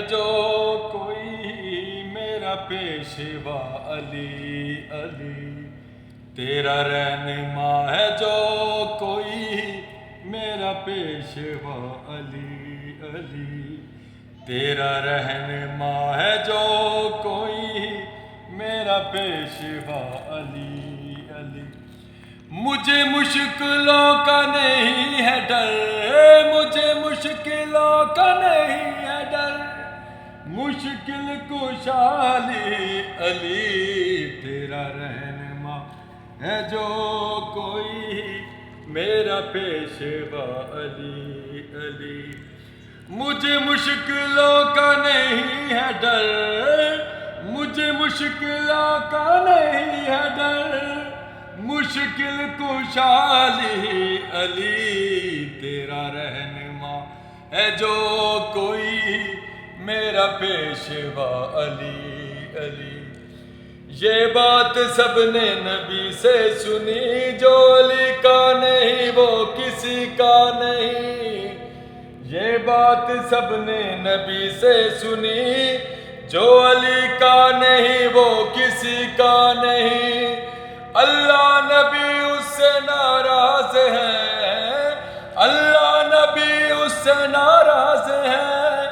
جو کوئی میرا پیشوا علی علی، تیرا رہنما ہے جو کوئی میرا پیشوا علی علی، تیرا رہنما ہے جو کوئی میرا پیشوا علی علی۔ مجھے مشکلوں کا نہیں ہے ڈر، مجھے مشکلوں کا نہیں ہے ڈر، مشکل کشا علی علی، تیرا رہنما ہے جو کوئی میرا پیشوا علی علی۔ مجھے مشکلوں کا نہیں ہے ڈر، مجھے مشکلوں کا نہیں ہے ڈر، مشکل کشا علی علی، تیرا رہنما ہے جو کوئی میرا پیشوا علی علی۔ یہ بات سب نے نبی سے سنی، جو علی کا نہیں وہ کسی کا نہیں، یہ بات سب نے نبی سے سنی، جو علی کا نہیں وہ کسی کا نہیں، اللہ نبی اس سے ناراض ہے، اللہ نبی اس سے ناراض ہے،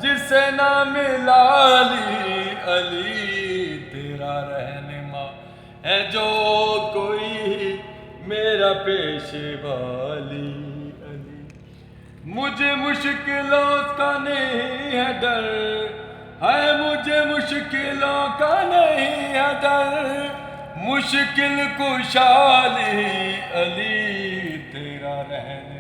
جس سے نہ ملا علی علی، تیرا رہنما ہے جو کوئی میرا پیشوا علی علی۔ مجھے مشکلوں کا نہیں ہے ڈر، ہے مجھے مشکلوں کا نہیں ہے ڈر، مشکل کشا علی علی، تیرا رہنما